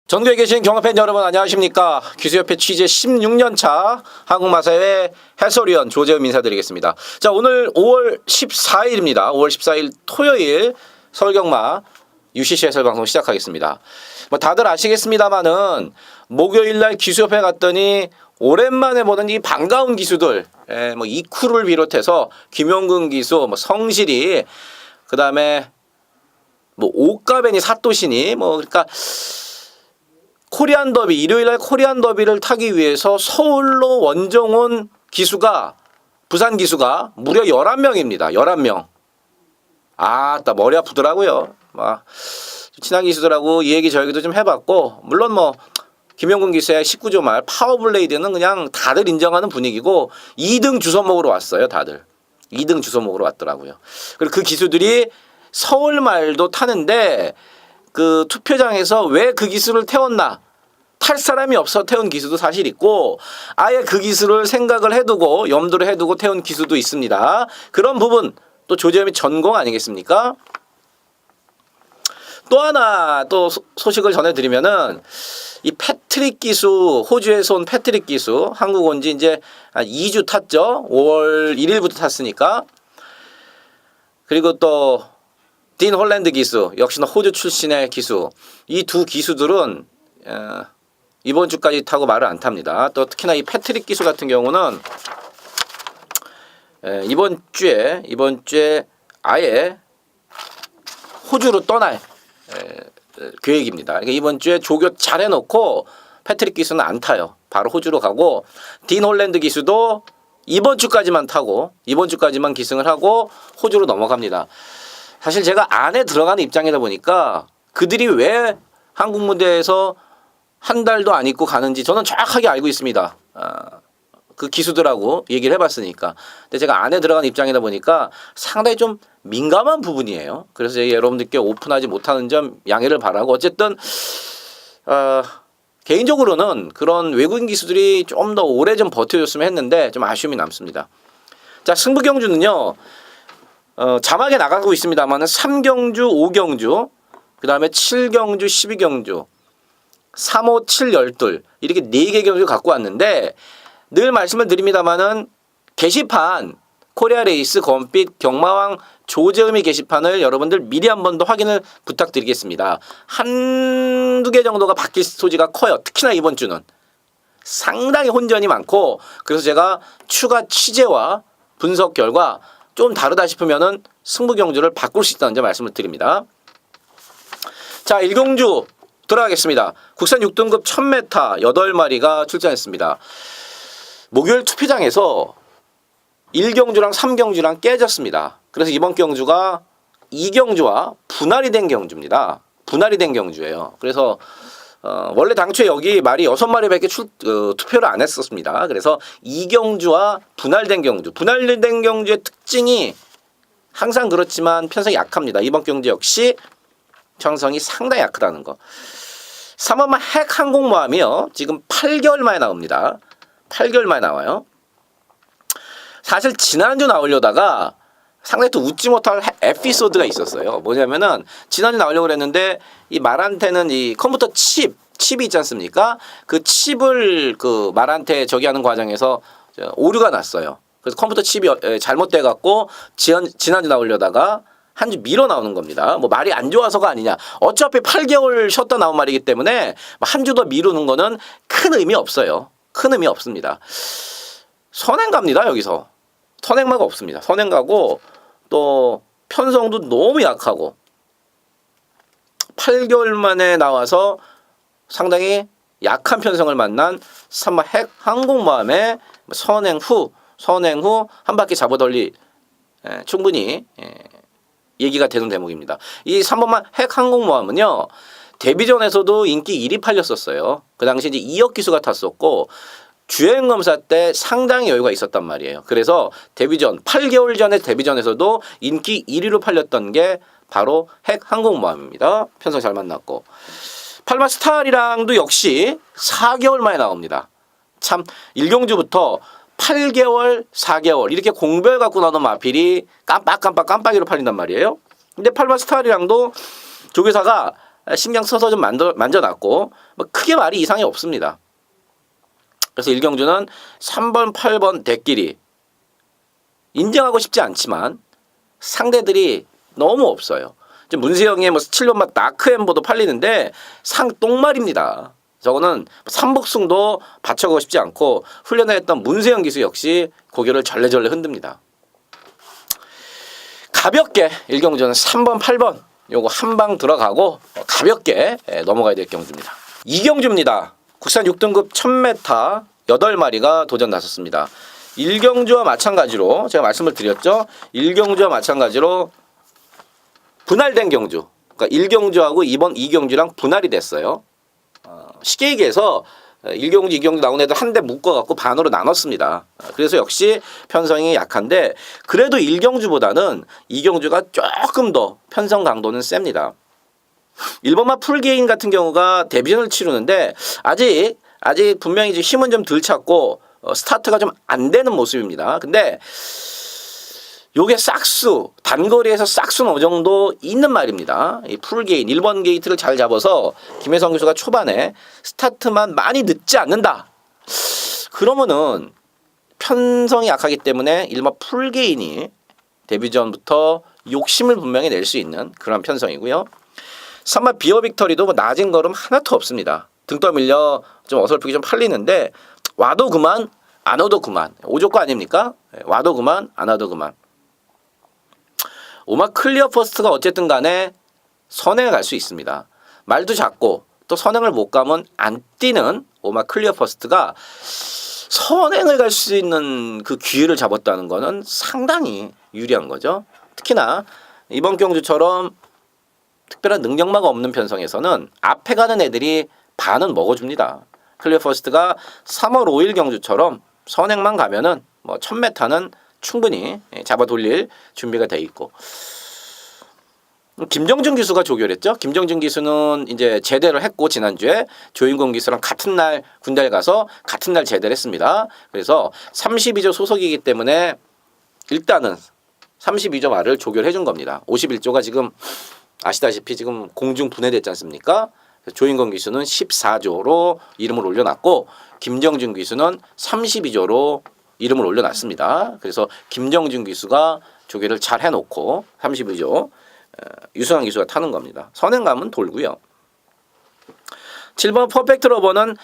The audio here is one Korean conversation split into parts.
전국에 계신 경마팬 여러분 안녕하십니까. 기수협회 취재 16년차 한국마사회 해설위원 조재흠 인사드리겠습니다. 자, 오늘 5월 14일입니다. 5월 14일 토요일 설경마 UCC 해설방송 시작하겠습니다. 뭐 다들 아시겠습니다만은 목요일날 기수협회 갔더니 오랜만에 보는 이 반가운 기수들, 뭐 이쿠를 비롯해서 김용근 기수, 뭐 성실이, 그 다음에 뭐 오카베니 사토시니, 뭐 그러니까 코리안 더비, 일요일날 코리안 더비를 타기 위해서 서울로 원정 온 기수가, 부산 기수가 무려 11명입니다. 11명. 나 머리 아프더라고요. 막 친한 기수들하고 이 얘기 저 얘기도 좀 해봤고, 물론 뭐 김용근 기수의 19조 말 파워블레이드는 그냥 다들 인정하는 분위기고 2등 주워 먹으러 왔어요. 다들 2등 주워 먹으러 왔더라고요. 그리고 그 기수들이 서울 말도 타는데 그 투표장에서 왜 그 기수를 태웠나, 탈 사람이 없어 태운 기수도 사실 있고, 아예 그 기수를 생각을 해두고 염두를 해두고 태운 기수도 있습니다. 그런 부분 또 조재흠이 전공 아니겠습니까? 또 하나 또 소식을 전해드리면은 이 패트릭 기수, 호주에서 온 패트릭 기수, 한국 온 지 이제 한 2주 탔죠. 5월 1일부터 탔으니까. 그리고 또 딘 홀랜드 기수, 역시나 호주 출신의 기수. 이 두 기수들은 이번 주까지 타고 말을 안 탑니다. 또 특히나 이 패트릭 기수 같은 경우는 이번 주에 아예 호주로 떠날 계획입니다. 그러니까 이번 주에 조교 잘 해놓고 패트릭 기수는 안 타요. 바로 호주로 가고, 딘 홀랜드 기수도 이번 주까지만 타고, 이번 주까지만 기승을 하고 호주로 넘어갑니다. 사실 제가 안에 들어가는 입장이다 보니까 그들이 왜 한국 무대에서 한 달도 안 입고 가는지 저는 정확하게 알고 있습니다. 그 기수들하고 얘기를 해봤으니까. 근데 제가 안에 들어가는 입장이다 보니까 상당히 좀 민감한 부분이에요. 그래서 여러분들께 오픈하지 못하는 점 양해를 바라고, 어쨌든 개인적으로는 그런 외국인 기수들이 좀 더 오래 좀 버텨줬으면 했는데 좀 아쉬움이 남습니다. 자, 승부 경주는요, 자막에 나가고 있습니다만 3경주, 5경주, 그 다음에 7경주, 12경주, 3, 5, 7, 12 이렇게 4개 경주 갖고 왔는데, 늘 말씀을 드립니다만은 게시판 코리아 레이스 검빛 경마왕 조재흠이 게시판을 여러분들 미리 한 번 더 확인을 부탁드리겠습니다. 한두 개 정도가 바뀔 소지가 커요. 특히나 이번 주는 상당히 혼전이 많고, 그래서 제가 추가 취재와 분석 결과 좀 다르다 싶으면은 승부 경주를 바꿀 수 있다는 점 말씀을 드립니다. 자, 1경주 들어가겠습니다. 국산 6등급 1000m 8마리가 출전했습니다. 목요일 투표장에서 1경주랑 3경주랑 깨졌습니다. 그래서 이번 경주가 2경주와 분할이 된 경주입니다. 분할이 된 경주예요. 그래서 원래 당초에 여기 말이 6마리밖에 투표를 안 했었습니다. 그래서 2경주와 분할된 경주. 분할된 경주의 특징이 항상 그렇지만 편성이 약합니다. 이번 경주 역시 편성이 상당히 약하다는 거. 3번만 핵 항공모함이요, 지금 8개월 만에 나옵니다. 8개월 만에 나와요. 사실 지난주 나오려다가 상당히 또 웃지 못할 에피소드가 있었어요. 뭐냐면은 지난주 나오려고 그랬는데 이 말한테는 이 컴퓨터 칩이 있지 않습니까? 그 칩을 그 말한테 저기 하는 과정에서 오류가 났어요. 그래서 컴퓨터 칩이 잘못돼 갖고 지난주 나오려다가 한 주 미뤄 나오는 겁니다. 뭐 말이 안 좋아서가 아니냐. 어차피 8개월 쉬었다 나온 말이기 때문에 한 주 더 미루는 거는 큰 의미 없어요. 큰 의미 없습니다. 선행갑니다. 여기서 선행마가 없습니다. 선행가고 또 편성도 너무 약하고 8개월 만에 나와서 상당히 약한 편성을 만난 3번 핵 항공모함의 선행 후 한 바퀴 잡아돌리 충분히 얘기가 되는 대목입니다. 이 3번만 핵 항공모함은요, 데뷔전에서도 인기 1위 팔렸었어요. 그 당시 이제 2억 기수가 탔었고 주행검사 때 상당히 여유가 있었단 말이에요. 그래서 데뷔전 8개월 전에 데뷔전에서도 인기 1위로 팔렸던 게 바로 핵 항공모함입니다. 편성 잘 만났고, 팔마 스타리랑도 역시 4개월 만에 나옵니다. 참 1경주부터 8개월, 4개월 이렇게 공별 갖고 나오는 마필이 깜빡이로 팔린단 말이에요. 근데 8번 스타리랑도 조교사가 신경 써서 좀 만져놨고 뭐 크게 말이 이상이 없습니다. 그래서 1경주는 3번, 8번 대끼리 인정하고 싶지 않지만 상대들이 너무 없어요. 문세영의 뭐 7번 맛 나크엠보도 팔리는데 똥말입니다. 저거는 삼복승도 받쳐가고 싶지 않고 훈련을 했던 문세영 기수 역시 고개를 절레절레 흔듭니다. 가볍게 1경주는 3번, 8번 요거 한 방 들어가고 가볍게 넘어가야 될 경주입니다. 2경주입니다. 국산 6등급 1000m 8마리가 도전 나섰습니다. 1경주와 마찬가지로 제가 말씀을 드렸죠. 1경주와 마찬가지로 분할된 경주. 그러니까 1경주하고 이번 2경주랑 분할이 됐어요. 쉽게 얘기해서 1경주, 2경주 나온 애들 한 대 묶어갖고 반으로 나눴습니다. 그래서 역시 편성이 약한데 그래도 1경주보다는 2경주가 조금 더 편성 강도는 셉니다. 1번마 풀게인 같은 경우가 데뷔전을 치르는데 아직 분명히 힘은 좀 덜 찼고 스타트가 좀 안 되는 모습입니다. 근데 요게 싹수, 단거리에서 싹수는 어느 정도 있는 말입니다. 이 풀게인, 1번 게이트를 잘 잡아서 김혜성 교수가 초반에 스타트만 많이 늦지 않는다. 그러면은 편성이 약하기 때문에 1번 풀게인이 데뷔전부터 욕심을 분명히 낼 수 있는 그런 편성이고요. 3번 비어 빅터리도 뭐 낮은 걸음 하나도 없습니다. 등 떠밀려 좀 어설프게 좀 팔리는데 와도 그만, 안 와도 그만. 오조거 아닙니까? 와도 그만, 안 와도 그만. 오마 클리어 퍼스트가 어쨌든 간에 선행을 갈 수 있습니다. 말도 작고 또 선행을 못 가면 안 뛰는 오마 클리어 퍼스트가 선행을 갈 수 있는 그 기회를 잡았다는 거는 상당히 유리한 거죠. 특히나 이번 경주처럼 특별한 능력마가 없는 편성에서는 앞에 가는 애들이 반은 먹어줍니다. 클리어 퍼스트가 3월 5일 경주처럼 선행만 가면은 뭐 1000m는 충분히 잡아 돌릴 준비가 돼 있고. 김정준 기수가 조결했죠. 김정준 기수는 이제 제대를 했고 지난주에 조인공 기수랑 같은 날 군대에 가서 같은 날 제대를 했습니다. 그래서 32조 소속이기 때문에 일단은 32조 말을 조결해 준 겁니다. 51조가 지금 아시다시피 지금 공중 분해됐지 않습니까? 조인공 기수는 14조로 이름을 올려놨고 김정준 기수는 32조로 이름을 올려놨습니다. 그래서 김정준 기수가 조계를 잘 해놓고 32조 유승환 기수가 타는 겁니다. 선행감은 돌고요. 7번 퍼펙트 러버는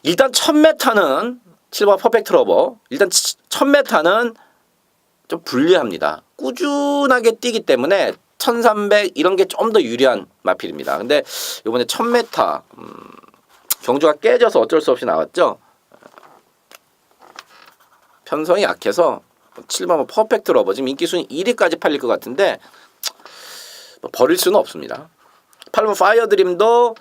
일단 1000m는 7번 퍼펙트 러버 일단 1000m는 좀 불리합니다. 꾸준하게 뛰기 때문에 1300 이런 게 좀 더 유리한 마필입니다. 근데 이번에 1000m 경주가 깨져서 어쩔 수 없이 나왔죠. 편성이 약해서 7번 퍼펙트 러버 지금 인기 순위 1위까지 팔릴 것 같은데 버릴 수는 없습니다. 8번 파이어 드림도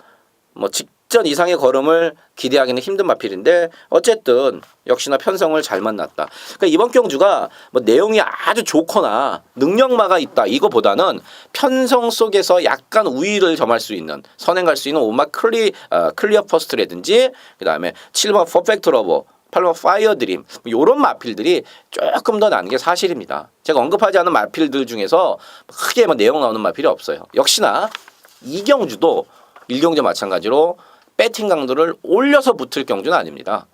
뭐 직전 이상의 걸음을 기대하기는 힘든 마필인데 어쨌든 역시나 편성을 잘 만났다. 그러니까 이번 경주가 뭐 내용이 아주 좋거나 능력마가 있다 이거보다는 편성 속에서 약간 우위를 점할 수 있는 선행할 수 있는 오마 클리어 퍼스트라든지 그다음에 7번 퍼펙트 러버 8번 파이어 드림 이런 마필들이 조금 더 나은 게 사실입니다. 제가 언급하지 않은 마필들 중에서 크게 뭐 내용 나오는 마필이 없어요. 역시나 이경주도 1경주 마찬가지로 배팅 강도를 올려서 붙을 경주는 아닙니다.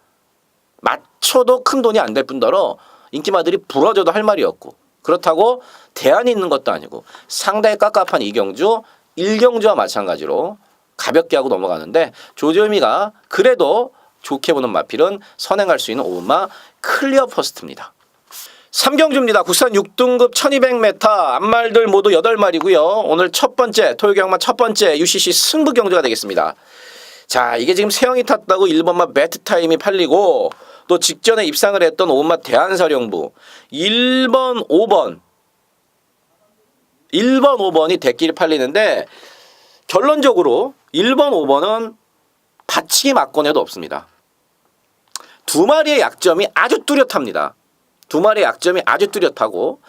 맞춰도 큰 돈이 안 될 뿐더러 인기마들이 부러져도 할 말이 없고 그렇다고 대안이 있는 것도 아니고 상당히 깝깝한 이경주 1경주와 마찬가지로 가볍게 하고 넘어가는데 조재미가 그래도 좋게 보는 마필은 선행할 수 있는 오마 클리어 퍼스트입니다. 3경주입니다. 국산 6등급 1200m 앞말들 모두 8마리고요. 오늘 첫 번째 토요경마 첫 번째 UCC 승부 경주가 되겠습니다. 자, 이게 지금 세영이 탔다고 1번마 매트타임이 팔리고 또 직전에 입상을 했던 5번마 대한사령부 1번 5번이 대끼리 팔리는데 결론적으로 1번 5번은 받치기 막권에도 없습니다. 두 마리의 약점이 아주 뚜렷합니다. 두 마리의 약점이 아주 뚜렷하고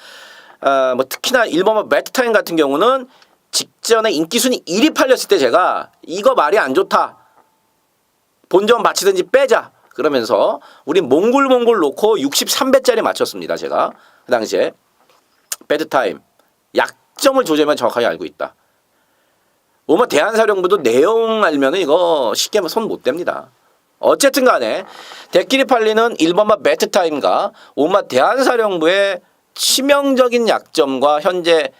뭐 특히나 1번마 매트타임 같은 경우는 직전에 인기순위 1위 팔렸을 때 제가 이거 말이 안 좋다. 본전 바치든지 빼자 그러면서 우리 몽골 놓고 63배짜리 맞췄습니다. 제가 그 당시에 배드타임 약점을 조재만 정확하게 알고 있다. 오마 대한사령부도 내용 알면은 이거 쉽게 손 못 댑니다. 어쨌든 간에 대끼리 팔리는 1번마 배트타임과 오마 대한사령부의 치명적인 약점과 현재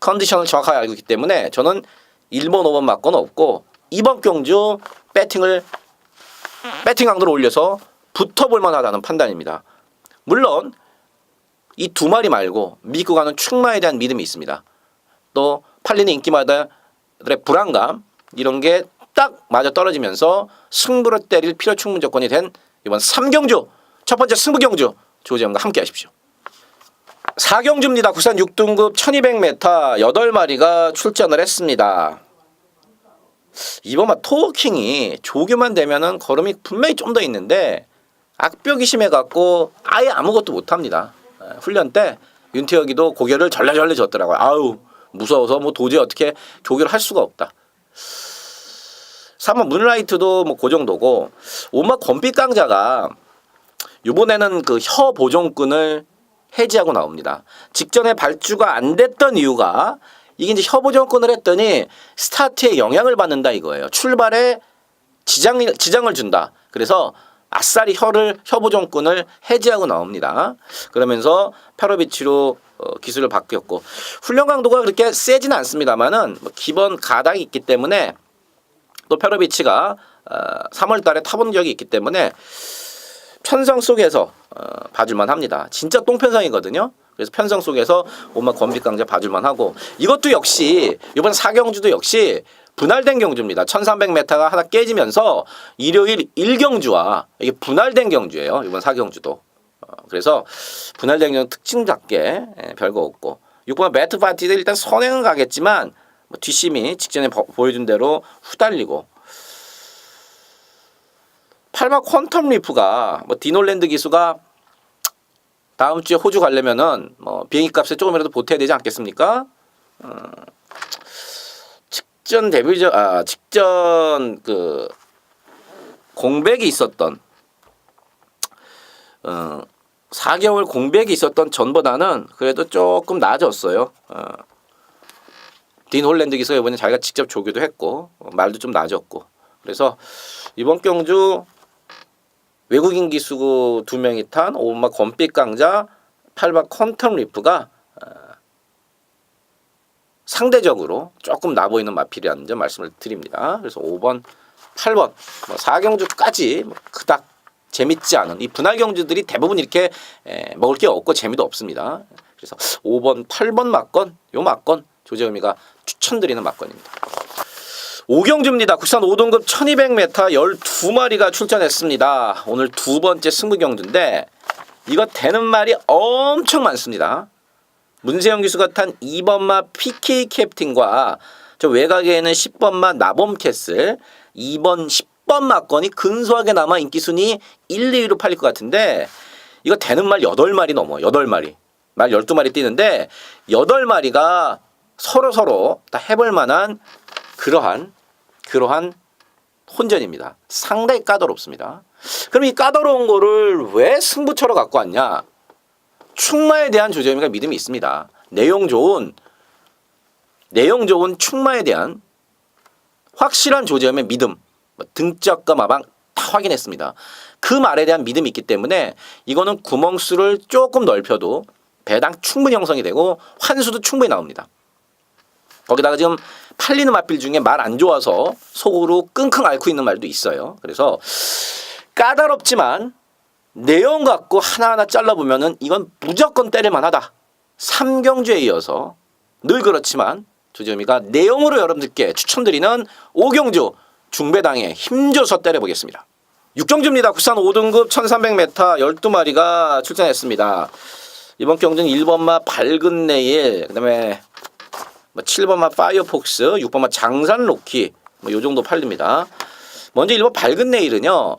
컨디션을 정확하게 알고 있기 때문에 저는 1번, 5번 맞고는 없고 이번 경주 배팅 강도를 올려서 붙어볼 만하다는 판단입니다. 물론 이 두 마리 말고 믿고 가는 충마에 대한 믿음이 있습니다. 또 팔리는 인기마다의 불안감 이런 게 딱 맞아 떨어지면서 승부를 때릴 필요 충분 조건이 된 이번 3경주 첫 번째 승부경주 조재현과 함께 하십시오. 4경주입니다. 국산 6등급 1200m 8마리가 출전을 했습니다. 이번 토킹이 조교만 되면은 걸음이 분명히 좀 더 있는데 악벽이 심해갖고 아예 아무것도 못합니다. 훈련 때 윤태혁이도 고개를 절레절레 졌더라고요. 아우 무서워서 뭐 도저히 어떻게 조교를 할 수가 없다. 3번 문라이트도 뭐 그 정도고 오마 권빛 강자가 이번에는 그 혀 보존끈을 해지하고 나옵니다. 직전에 발주가 안 됐던 이유가 이게 이제 혀 보존끈을 했더니 스타트에 영향을 받는다 이거예요. 출발에 지장을 준다. 그래서 아싸리 혀 보존끈을 해지하고 나옵니다. 그러면서 페로비치로 기술을 바뀌었고 훈련 강도가 그렇게 세지는 않습니다만은 뭐 기본 가닥이 있기 때문에 또 페로비치가 3월 달에 타본 적이 있기 때문에 편성 속에서 봐줄만 합니다. 진짜 똥편성이거든요. 그래서 편성 속에서 오마 권빛 강자 봐줄만 하고 이것도 역시 이번 4경주도 역시 분할된 경주입니다. 1300m가 하나 깨지면서 일요일 1경주와 이게 분할된 경주예요. 이번 4경주도. 그래서 분할된 경주 특징답게 별거 없고 6번 매트 파티도 일단 선행은 가겠지만 뭐 뒷심이 직전에 보여준 대로 후달리고 8번 퀀텀 리프가 뭐 디놀랜드 기수가 다음 주에 호주 가려면은 뭐 비행기 값에 조금이라도 보태야 되지 않겠습니까? 직전 그 공백이 있었던 4개월 공백이 있었던 전보다는 그래도 조금 나아졌어요. 딘 홀랜드 기수가 이번에 자기가 직접 조교도 했고 말도 좀 나아졌고 그래서 이번 경주 외국인 기수 2명이 탄 오마 권빛 강자 8번 퀀텀 리프가 상대적으로 조금 나 보이는 마필이라는 점 말씀을 드립니다. 그래서 5번, 8번, 4경주까지 그닥 재밌지 않은 이 분할 경주들이 대부분 이렇게 먹을 게 없고 재미도 없습니다. 그래서 5번, 8번 막건, 요 막건 조재범이가 추천드리는 막건입니다. 5경주입니다. 국산 5등급 1200m 12마리가 출전했습니다. 오늘 두 번째 승부경주인데 이거 되는 말이 엄청 많습니다. 문세영 기수가 탄 2번마 PK 캡틴과 저 외곽에는 10번마 나범캐슬 2번 10번 막건이 근소하게 남아 인기순위 1, 2위로 팔릴 것 같은데 이거 되는 말 8마리 넘어 8마리 말 12마리 뛰는데 8마리가 서로 다 해볼 만한 그러한 혼전입니다. 상당히 까다롭습니다. 그럼 이 까다로운 거를 왜 승부처로 갖고 왔냐? 충마에 대한 조재범이가 믿음이 있습니다. 내용 좋은 충마에 대한 확실한 조재범의 믿음, 등짝과 마방 다 확인했습니다. 그 말에 대한 믿음이 있기 때문에 이거는 구멍수를 조금 넓혀도 배당 충분히 형성이 되고 환수도 충분히 나옵니다. 거기다가 지금 팔리는 맛빌 중에 말 안 좋아서 속으로 끙끙 앓고 있는 말도 있어요. 그래서 까다롭지만 내용 갖고 하나하나 잘라보면은 이건 무조건 때릴만하다. 3경주에 이어서 늘 그렇지만 조재범이가 내용으로 여러분들께 추천드리는 5경주 중배당에 힘줘서 때려보겠습니다. 6경주입니다. 국산 5등급 1300m 12마리가 출전했습니다. 이번 경주는 1번마 밝은 내일, 그 다음에 7번마 파이어폭스, 6번마 장산 로키 요 정도 팔립니다. 먼저 1번 밝은 내일은요.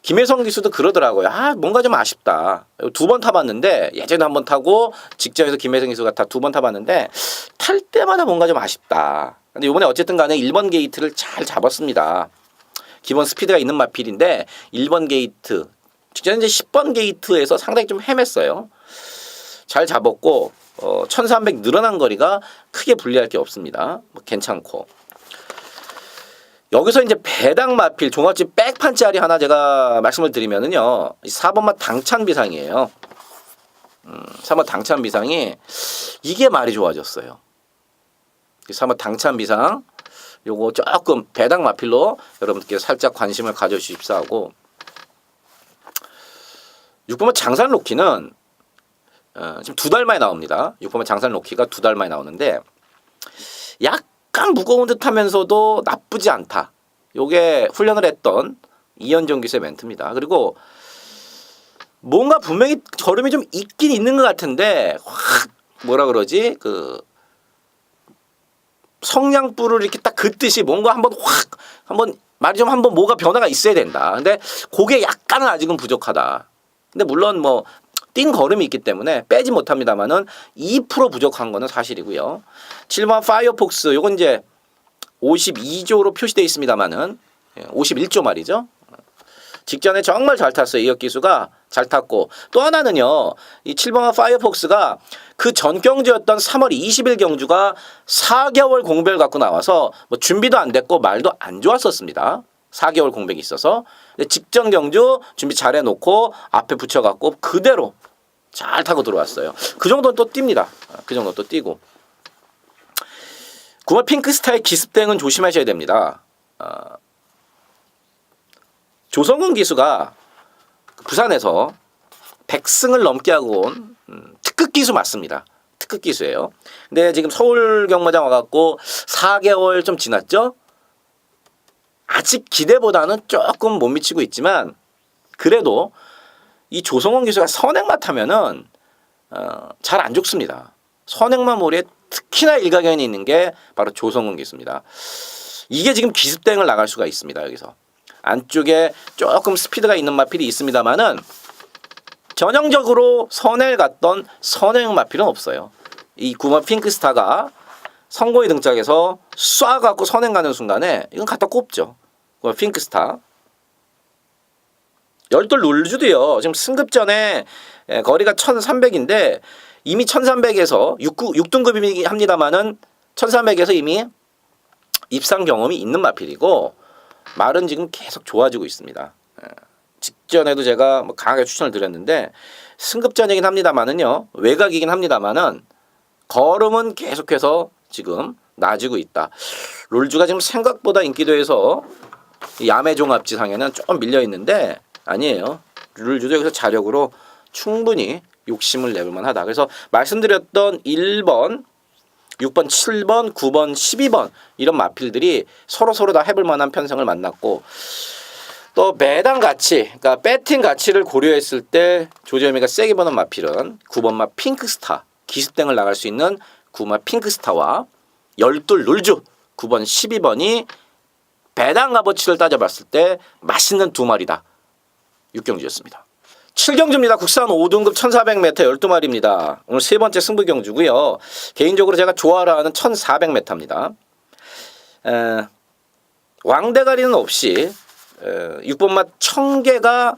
김혜성 기수도 그러더라고요. 뭔가 좀 아쉽다. 2번 타봤는데 예전에 한 번 타고 직전에서 김혜성 기수가 다 2번 타봤는데 탈 때마다 뭔가 좀 아쉽다. 근데 이번에 어쨌든 간에 1번 게이트를 잘 잡았습니다. 기본 스피드가 있는 마필인데 1번 게이트 직전 이제 10번 게이트에서 상당히 좀 헤맸어요. 잘 잡았고 1300 늘어난 거리가 크게 불리할 게 없습니다. 뭐 괜찮고. 여기서 이제 배당 마필 종합집 백판짜리 하나 제가 말씀을 드리면은요. 4번마 당찬 비상이에요. 4번 당찬 비상이 이게 말이 좋아졌어요. 4번 당찬 비상 요거 조금 배당 마필로 여러분들께 살짝 관심을 가져주십사 하고 6번마 장산 로키는 지금 2달 만에 나옵니다. 6번마 장산 로키가 2달 만에 나오는데 약간 무거운 듯 하면서도 나쁘지 않다. 요게 훈련을 했던 이현정 기수의 멘트입니다. 그리고 뭔가 분명히 저름이 좀 있긴 있는 것 같은데 확 뭐라 그러지? 그 성냥불을 이렇게 딱 긋듯이 뭔가 한번 말이 좀 한번 뭐가 변화가 있어야 된다. 근데 그게 약간은 아직은 부족하다. 근데 물론 뭐 뛴 걸음이 있기 때문에 빼지 못합니다만은 2% 부족한 거는 사실이고요. 7번 파이어폭스 요건 이제 52조로 표시되어 있습니다만은 51조 말이죠. 직전에 정말 잘 탔어요. 이혁 기수가 잘 탔고 또 하나는요. 이 7번 파이어폭스가 그 전 경주였던 3월 20일 경주가 4개월 공백을 갖고 나와서 뭐 준비도 안 됐고 말도 안 좋았었습니다. 4개월 공백이 있어서 직전 경주 준비 잘 해놓고 앞에 붙여갖고 그대로 잘 타고 들어왔어요. 그 정도는 또 뜁니다. 그 정도 또 뛰고 9번 핑크스타의 기습땡은 조심하셔야 됩니다. 조성근 기수가 부산에서 100승을 넘게 하고 온 특급 기수 맞습니다. 특급 기수예요. 근데 지금 서울 경마장 와갖고 4개월 좀 지났죠? 아직 기대보다는 조금 못 미치고 있지만 그래도 이 조성원 기수가 선행만 타면은 잘 안 죽습니다. 선행만 몰이에 특히나 일가견이 있는 게 바로 조성원 기수입니다. 이게 지금 기습땡을 나갈 수가 있습니다. 여기서 안쪽에 조금 스피드가 있는 마필이 있습니다만은 전형적으로 선행을 갔던 선행 마필은 없어요. 이 9번 핑크스타가 선고의 등짝에서 쏴갖고 선행 가는 순간에 이건 갖다 꼽죠. 9번 핑크스타. 열돌 룰주도요. 지금 승급전에 거리가 1300인데 이미 1300에서 6등급이긴 합니다만은 1300에서 이미 입상 경험이 있는 마필이고 말은 지금 계속 좋아지고 있습니다. 직전에도 제가 뭐 강하게 추천을 드렸는데 승급전이긴 합니다만은요. 외곽이긴 합니다만은 걸음은 계속해서 지금 나아지고 있다. 롤주가 지금 생각보다 인기도에서 야매 종합지상에는 조금 밀려 있는데 아니에요. 룰주도 여기서 자력으로 충분히 욕심을 내볼 만하다. 그래서 말씀드렸던 1번, 6번, 7번, 9번, 12번 이런 마필들이 서로 다 해볼 만한 편성을 만났고 또 매당 가치, 그러니까 배팅 가치를 고려했을 때 조재미가 세게 보는 마필은 9번마 핑크스타, 기습땡을 나갈 수 있는 9번마 핑크스타와 열둘 룰주 9번, 12번이 배당 값어치를 따져봤을 때 맛있는 두 마리다. 6경주였습니다. 7경주입니다. 국산 5등급 1400m 12마리입니다. 오늘 세 번째 승부경주고요. 개인적으로 제가 좋아하는 1400m입니다. 왕대가리는 없이 6번맛 청개가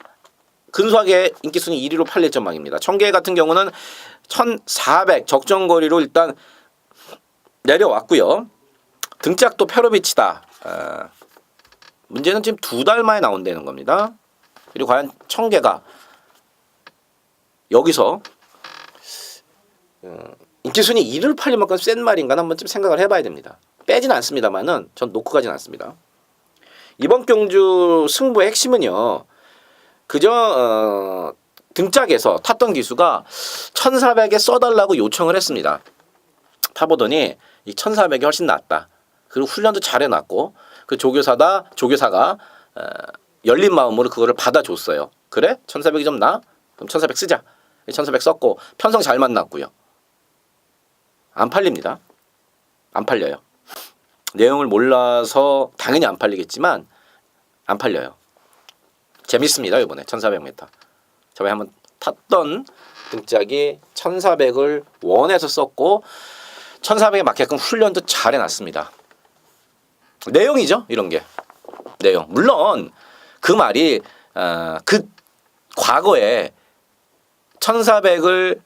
근소하게 인기순위 1위로 팔릴 전망입니다. 청개 같은 경우는 1400 적정거리로 일단 내려왔고요. 등짝도 페로비치다. 문제는 지금 2달 만에 나온다는 겁니다. 그리고 과연 청개가 여기서 인기순위 1위를 팔릴 만큼 센 말인가 한 번쯤 생각을 해봐야 됩니다. 빼지는 않습니다만은 전 놓고 가진 않습니다. 이번 경주 승부의 핵심은요. 그저 등짝에서 탔던 기수가 1400에 써달라고 요청을 했습니다. 타보더니 이 1400이 훨씬 낫다. 그리고 훈련도 잘 해놨고 그 조교사가 열린 마음으로 그거를 받아줬어요. 그래? 1400이 좀 나? 그럼 1400 쓰자. 1400 썼고 편성 잘 만났고요. 안 팔립니다. 안 팔려요. 내용을 몰라서 당연히 안 팔리겠지만 안 팔려요. 재밌습니다. 이번에 1400m. 저번에 한번 탔던 등짝이 1400을 원해서 썼고 1400에 맞게끔 훈련도 잘 해놨습니다. 내용이죠. 이런 게. 내용. 물론 그 말이 그 과거에 1400을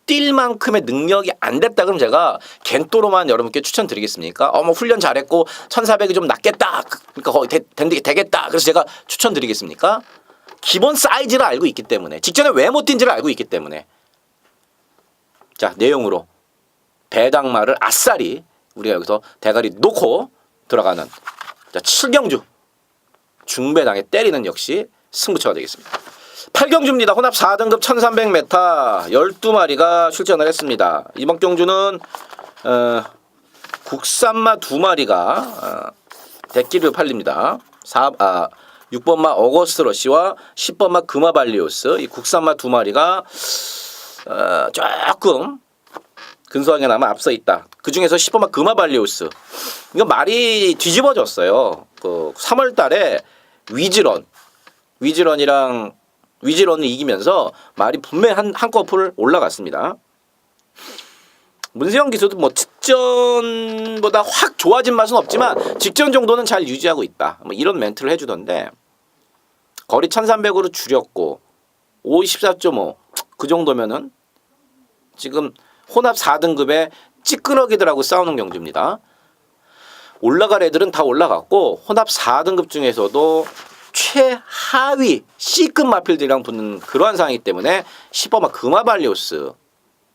뛸 만큼의 능력이 안 됐다 그럼 제가 겐또로만 여러분께 추천드리겠습니까? 뭐 훈련 잘했고 1400이 좀 낫겠다. 그러니까 거의 되겠다. 그래서 제가 추천드리겠습니까? 기본 사이즈를 알고 있기 때문에, 직전에 왜 못 뛴지를 알고 있기 때문에. 자, 내용으로 배당마를 아싸리 우리가 여기서 대가리 놓고 들어가는, 자, 7경주 중배당에 때리는 역시 승부처가 되겠습니다. 8경주입니다. 혼합 4등급 1300m 12마리가 출전을 했습니다. 이번 경주는 국산마 2마리가 대끼를 팔립니다. 6번마 어거스트러시와 10번마 금화발리오스, 이 국산마 2마리가 조금 근소하게나마 앞서 있다. 그 중에서 10번마 금화발리오스, 이거 말이 뒤집어졌어요. 그 3월달에 위즈런을 이기면서 말이 분명히 한꺼풀 올라갔습니다. 문세영 기수도 뭐 직전보다 확 좋아진 맛은 없지만 직전 정도는 잘 유지하고 있다. 뭐 이런 멘트를 해주던데, 거리 1300으로 줄였고 54.5 그 정도면은 지금 혼합 4등급에 찌끄러기들하고 싸우는 경주입니다. 올라갈 애들은 다 올라갔고 혼합 4등급 중에서도 최하위 C급 마필들이랑 붙는 그러한 상황이기 때문에 10번마 금화발리오스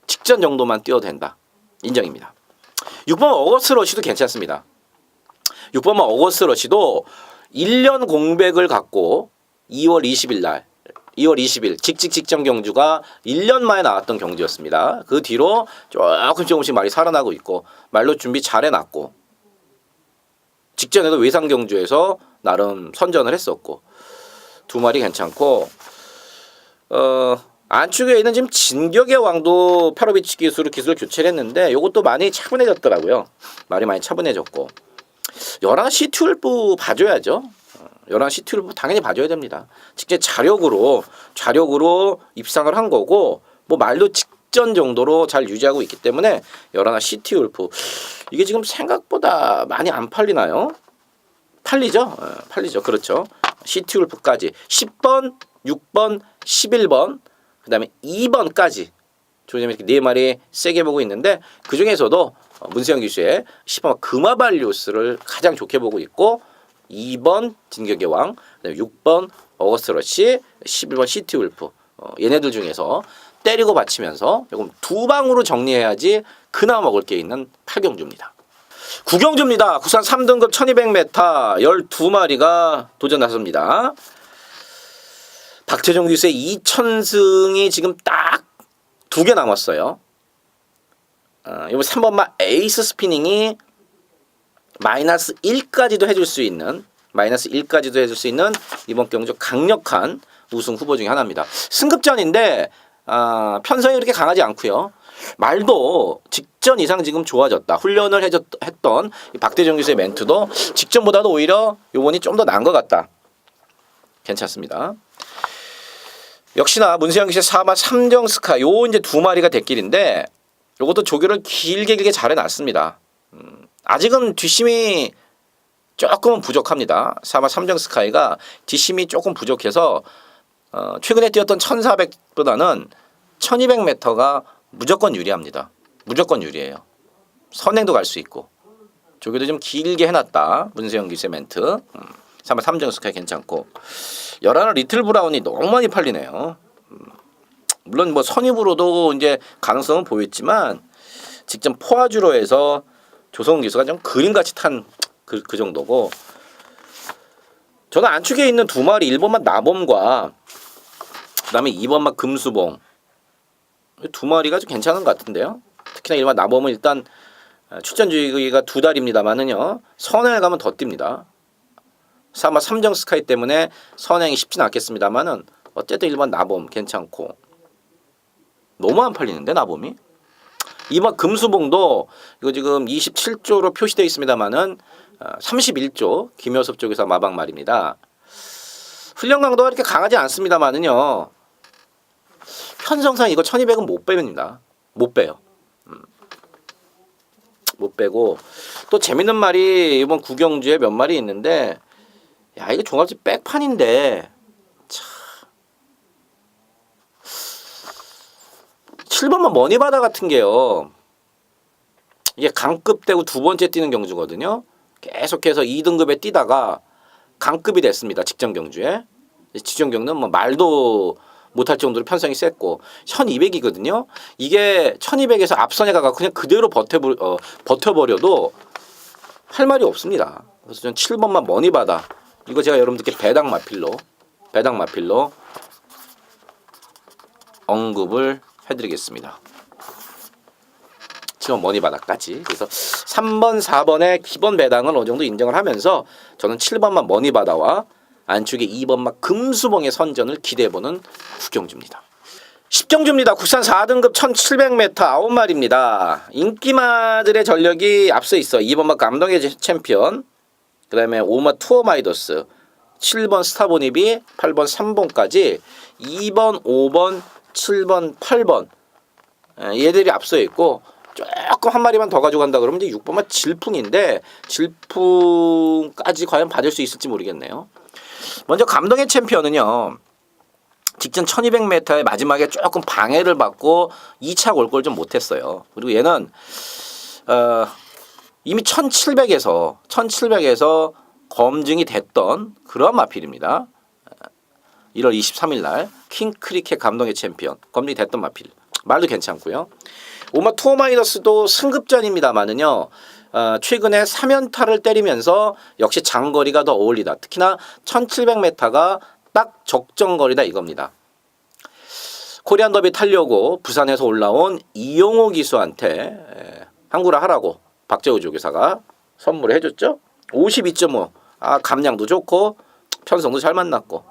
직전 정도만 뛰어도 된다. 인정입니다. 6번마 어거스트러시도 괜찮습니다. 6번마 어거스트러시도 1년 공백을 갖고 2월 20일 직전 경주가 1년 만에 나왔던 경주였습니다. 그 뒤로 조금씩 말이 살아나고 있고 말로 준비 잘 해놨고, 직전에도 외상 경주에서 나름 선전을 했었고, 2마리 괜찮고, 안쪽에 있는 지금 진격의 왕도 페로비치 기술을 교체를 했는데 이것도 많이 차분해졌더라고요. 말이 많이 차분해졌고, 11시 튜얼프 봐줘야죠. 11시 튜얼프 당연히 봐줘야 됩니다. 직접 자력으로 입상을 한 거고, 뭐 말도 직전 정도로 잘 유지하고 있기 때문에 11시 튜얼프 이게 지금 생각보다 많이 안 팔리나요? 팔리죠? 팔리죠. 그렇죠. 시티울프까지 10번, 6번, 11번, 그 다음에 2번까지 조금 이렇게 4마리 세게 보고 있는데, 그 중에서도 문세영 기수의 10번 금화발리오스를 가장 좋게 보고 있고, 2번 진격의 왕, 그다음에 6번 어거스트러시, 11번 시티울프, 얘네들 중에서 때리고 받치면서 조금 두 방으로 정리해야지 그나마 먹을 게 있는 8경주입니다. 9경주입니다. 국산 3등급 1200m 12마리가 도전 나섭니다. 박태종 기수의 2000승이 지금 딱 2개 남았어요. 이번 3번마 에이스 스피닝이 마이너스 1까지도 해줄 수 있는 이번 경주 강력한 우승 후보 중에 하나입니다. 승급전인데 편성이 그렇게 강하지 않고요. 말도 직전 이상 지금 좋아졌다. 훈련을 했던 박대정 기수의 멘트도 직전보다도 오히려 요번이 좀 더 나은 것 같다. 괜찮습니다. 역시나 문세영 기수의 4마 3정 스카, 요 이제 2마리가 대길인데 요것도 조교를 길게 잘 해놨습니다. 아직은 뒷심이 조금은 부족합니다. 4마 3정 스카이가 뒷심이 조금 부족해서 최근에 뛰었던 1400보다는 1200m가 무조건 유리합니다. 무조건 유리해요. 선행도 갈 수 있고. 조교도 좀 길게 해놨다. 문세영 기수의 멘트. 3마 3정 스카이 괜찮고. 11월 리틀 브라운이 너무 많이 팔리네요. 물론 뭐 선입으로도 이제 가능성은 보였지만 직접 포화주로 해서 조성훈 기수가 좀 그림같이 탄 그 정도고, 저는 안쪽에 있는 2마리 1번마 나범과 그 다음에 2번마 금수봉 2마리가 좀 괜찮은 것 같은데요. 특히나 1번 나범은 일단 출전주기가 2달입니다만은요 선행을 가면 더 뜁니다. 4마 3정 스카이 때문에 선행이 쉽진 않겠습니다만은 어쨌든 1번 나범 괜찮고, 너무 안 팔리는데 나범이. 2번 금수봉도 이거 지금 27조로 표시되어 있습니다만은 31조 김효섭 쪽에서 마방 말입니다. 훈련 강도가 이렇게 강하지 않습니다만은요 편성상 이거 1200은 못 빼입니다. 못 빼요. 못 빼고 또 재밌는 말이 이번 구경주에 몇 마리 있는데 야 이게 종합집 백판인데 참 7번만 머니바다 같은 게요. 이게 강급 되고 두 번째 뛰는 경주거든요. 계속해서 2등급에 뛰다가 강급이 됐습니다. 직전 경주에. 직전 경주는 뭐 말도 못할 정도로 편성이 셌고 1200이거든요. 이게 1200에서 앞선에 가가 그냥 그대로 버텨버려도 할 말이 없습니다. 그래서 전 7번만 머니바다 이거 제가 여러분들께 배당 마필로 언급을 해드리겠습니다. 7번 머니바다까지. 그래서 3번, 4번의 기본 배당은 어느 정도 인정을 하면서 저는 7번만 머니바다와 안쪽에 2번만 금수봉의 선전을 기대해보는 구경주입니다. 10경주입니다. 국산 4등급 1700m 9마리입니다. 인기마들의 전력이 앞서 있어. 2번만 감동의 챔피언, 그 다음에 5번 투어마이더스, 7번 스타보니비, 8번 3번까지 2번, 5번, 7번, 8번 얘들이 앞서 있고 조금 한 마리만 더 가져간다 그러면 이제 6번만 질풍인데 질풍까지 과연 받을 수 있을지 모르겠네요. 먼저 감동의 챔피언은요. 직전 1200m의 마지막에 조금 방해를 받고 2차 골골 좀 못했어요. 그리고 얘는 이미 1700에서 검증이 됐던 그런 마필입니다. 1월 23일 날 킹크리켓 감동의 챔피언 검증이 됐던 마필. 말도 괜찮고요. 오마 투어마이너스도 승급전입니다만은요. 최근에 3연타를 때리면서 역시 장거리가 더 어울리다. 특히나 1700m가 딱 적정거리다 이겁니다. 코리안 더비 타려고 부산에서 올라온 이용호 기수한테 항구를 하라고 박재호 조교사가 선물을 해줬죠. 52.5. 감량도 좋고 편성도 잘 만났고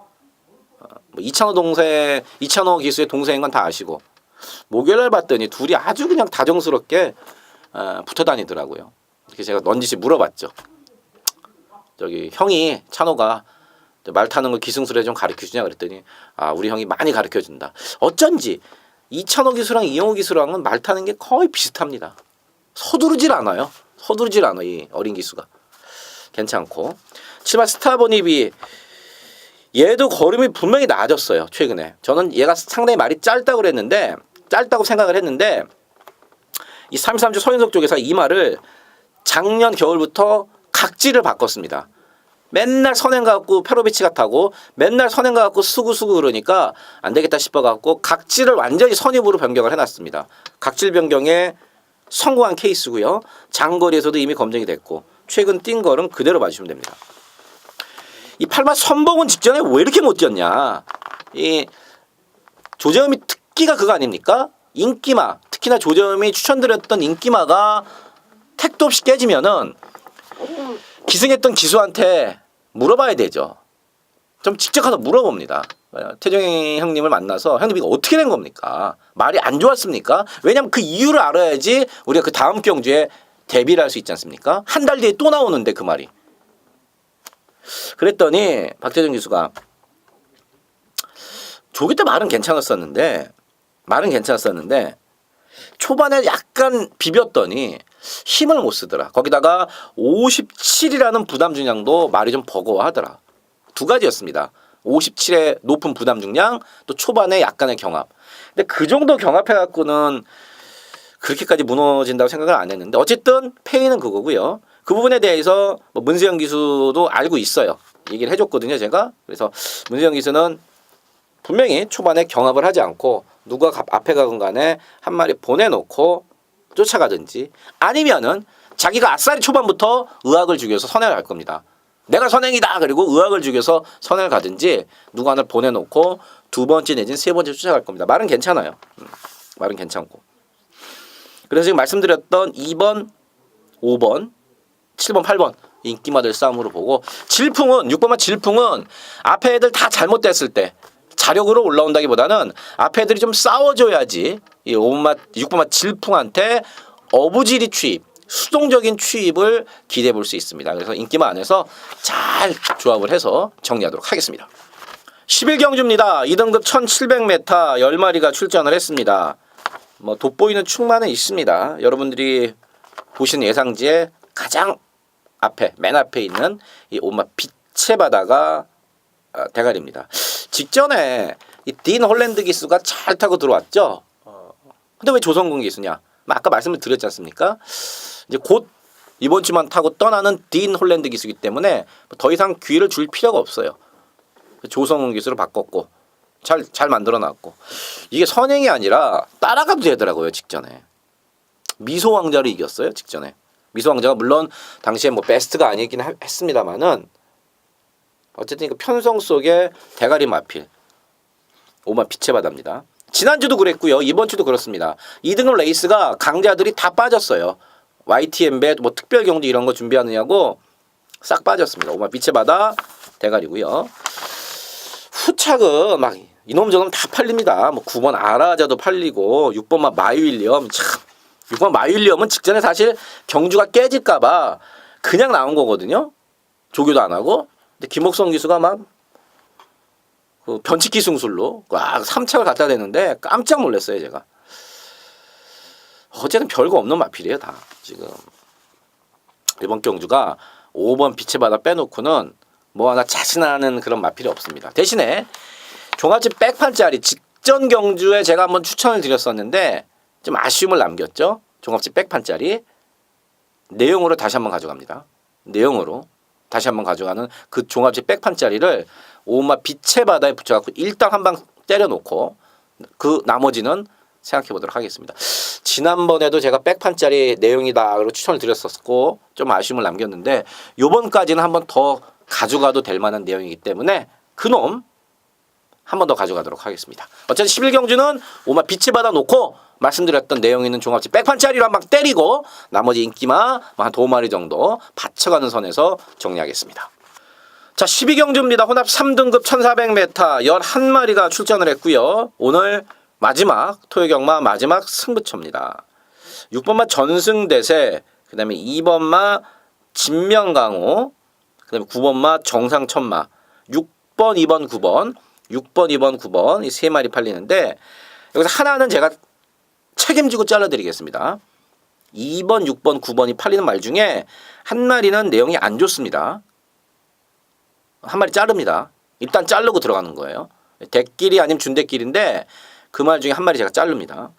이찬호 기수의 동생인 건 다 아시고 목요일날 봤더니 둘이 아주 그냥 다정스럽게 붙어 다니더라고요. 이렇게 제가 넌지시 물어봤죠. 저기 형이 찬호가 말 타는 거 기승술에 좀 가르쳐주냐 그랬더니 우리 형이 많이 가르쳐준다. 어쩐지 이찬호 기수랑 이영호 기수랑은 말 타는 게 거의 비슷합니다. 서두르질 않아요. 이 어린 기수가. 괜찮고 7번 스타보니비 얘도 걸음이 분명히 나아졌어요. 최근에. 저는 얘가 상당히 말이 짧다고 생각을 했는데 이 33주 서윤석 쪽에서 이 말을 작년 겨울부터 각지를 바꿨습니다. 맨날 선행 가갖고 페로비치가 타고 맨날 선행 가갖고 수구수구 그러니까 안 되겠다 싶어갖고 각지를 완전히 선입으로 변경을 해놨습니다. 각질 변경에 성공한 케이스고요. 장거리에서도 이미 검증이 됐고 최근 뛴 거는 그대로 봐주시면 됩니다. 이 8번 선봉은 직전에 왜 이렇게 못 뛰었냐. 이 조재범이 특기가 그거 아닙니까? 인기마. 특히나 조재범이 추천드렸던 인기마가 택도 없이 깨지면은 기승했던 기수한테 물어봐야 되죠. 좀 직접 가서 물어봅니다. 태정이 형님을 만나서 형님 이거 어떻게 된 겁니까? 말이 안 좋았습니까? 왜냐면 그 이유를 알아야지 우리가 그 다음 경주에 대비를 할 수 있지 않습니까? 한 달 뒤에 또 나오는데 그 말이. 그랬더니 박태정 기수가 조기 때 말은 괜찮았었는데 초반에 약간 비볐더니 힘을 못 쓰더라. 거기다가 57이라는 부담 중량도 말이 좀 버거워하더라. 두 가지였습니다. 57의 높은 부담 중량, 또 초반에 약간의 경합. 근데 그 정도 경합해갖고는 그렇게까지 무너진다고 생각을 안 했는데 어쨌든 페이는 그거고요. 그 부분에 대해서 문세영 기수도 알고 있어요. 얘기를 해줬거든요, 제가. 그래서 문세영 기수는 분명히 초반에 경합을 하지 않고 누가 앞에 가건 간에 한 마리 보내놓고 쫓아가든지 아니면은 자기가 아싸리 초반부터 의학을 죽여서 선행을 갈 겁니다. 내가 선행이다 그리고 의학을 죽여서 선행을 가든지 누가 하나를 보내놓고 두 번째 내지는 세 번째 쫓아갈 겁니다. 말은 괜찮아요. 말은 괜찮고. 그래서 지금 말씀드렸던 2번, 5번, 7번, 8번 인기마들 싸움으로 보고 6번만 질풍은 앞에 애들 다 잘못됐을 때 자력으로 올라온다기보다는 앞에 애들이 좀 싸워줘야지 이 6번만 질풍한테 어부지리 취입, 수동적인 취입을 기대해 볼 수 있습니다. 그래서 인기마 안에서 잘 조합을 해서 정리하도록 하겠습니다. 11경주입니다. 2등급 1700m 10마리가 출전을 했습니다. 돋보이는 충만은 있습니다. 여러분들이 보시는 예상지의 가장 앞에 맨 앞에 있는 이 오마 빛의 바다가 대가리입니다. 직전에 이 딘 홀랜드 기수가 잘 타고 들어왔죠. 근데 왜 조성군 기수냐? 아까 말씀을 드렸지 않습니까? 이제 곧 이번 주만 타고 떠나는 딘 홀랜드 기수이기 때문에 더 이상 기회를 줄 필요가 없어요. 조성훈 기수로 바꿨고 잘 만들어놨고 이게 선행이 아니라 따라가도 되더라고요. 직전에 미소 왕자를 이겼어요. 직전에 미소 왕자가 물론 당시에 뭐 베스트가 아니긴 했습니다만은 어쨌든 그 편성 속에 대가리 마필 오마 빛의 바다입니다. 지난주도 그랬고요. 이번 주도 그렇습니다. 2등급 레이스가 강자들이 다 빠졌어요. YTM배 뭐 특별 경주 이런 거 준비하느냐고 싹 빠졌습니다. 오마 빛의 바다 대가리고요. 후착은 막 이놈 저놈 다 팔립니다. 뭐 9번 아라자도 팔리고 6번 마이윌리엄 참 6번 마이윌리엄은 직전에 사실 경주가 깨질까봐 그냥 나온 거거든요. 조교도 안 하고. 근데 김옥성 기수가 막 그 변칙기 승술로 꽉 3착을 갖다 대는데 깜짝 놀랐어요. 제가. 어쨌든 별거 없는 마필이에요. 다 지금. 이번 경주가 5번 빛의 바다 빼놓고는 뭐 하나 자신하는 그런 마필이 없습니다. 대신에 종합집 백판짜리 직전 경주에 제가 한번 추천을 드렸었는데 좀 아쉬움을 남겼죠. 종합집 백판짜리 내용으로 다시 한번 가져갑니다. 내용으로 다시 한번 가져가는 그 종합집 백판짜리를 오마 빛의 바다에 붙여갖고 일단 한 방 때려놓고 그 나머지는 생각해 보도록 하겠습니다. 지난번에도 제가 백판짜리 내용이다 그리고 추천을 드렸었고 좀 아쉬움을 남겼는데 요번까지는 한 번 더 가져가도 될 만한 내용이기 때문에 그놈 한 번 더 가져가도록 하겠습니다. 어쨌든 11경주는 오마 빛의 바다 놓고 말씀드렸던 내용 있는 종합집 백판짜리로 한 방 때리고 나머지 인기마 한 2마리 정도 받쳐가는 선에서 정리하겠습니다. 자, 12경주입니다. 혼합 3등급 1400m 11마리가 출전을 했고요. 오늘 마지막 토요경마 마지막 승부처입니다. 6번마 전승대세, 그 다음에 2번마 진명강호, 그 다음에 9번마 정상천마, 6번, 2번, 9번, 6번, 2번, 9번 이 3마리 팔리는데 여기서 하나는 제가 책임지고 잘라드리겠습니다. 2번, 6번, 9번이 팔리는 말 중에 한 마리는 내용이 안 좋습니다. 한 마리 자릅니다. 일단 자르고 들어가는 거예요. 대끼리 아니면 준대끼리인데 그 말 중에 한 마리 제가 자릅니다.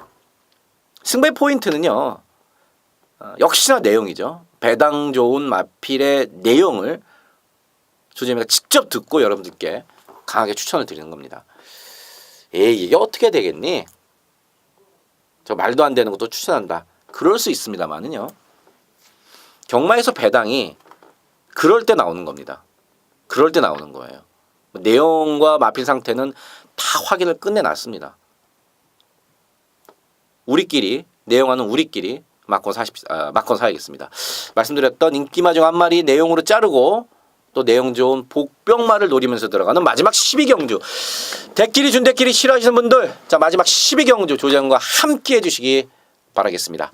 승부의 포인트는요. 역시나 내용이죠. 배당 좋은 마필의 내용을 조재미가 직접 듣고 여러분들께 강하게 추천을 드리는 겁니다. 에이 이게 어떻게 되겠니? 저 말도 안 되는 것도 추천한다. 그럴 수 있습니다만은요. 경마에서 배당이 그럴 때 나오는 겁니다. 그럴 때 나오는 거예요. 내용과 마필 상태는 다 확인을 끝내놨습니다. 우리끼리 내용하는 우리끼리 막건 사야겠습니다. 말씀드렸던 인기마 중 한 마리 내용으로 자르고 또 내용 좋은 복병마를 노리면서 들어가는 마지막 12경주. 대끼리 준대끼리 싫어하시는 분들 자 마지막 12경주 조재현과 함께 해주시기 바라겠습니다.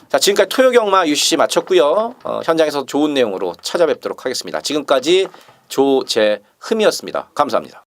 자 지금까지 토요경마 UCC 마쳤고요. 현장에서 좋은 내용으로 찾아뵙도록 하겠습니다. 지금까지 조재흠이었습니다. 감사합니다.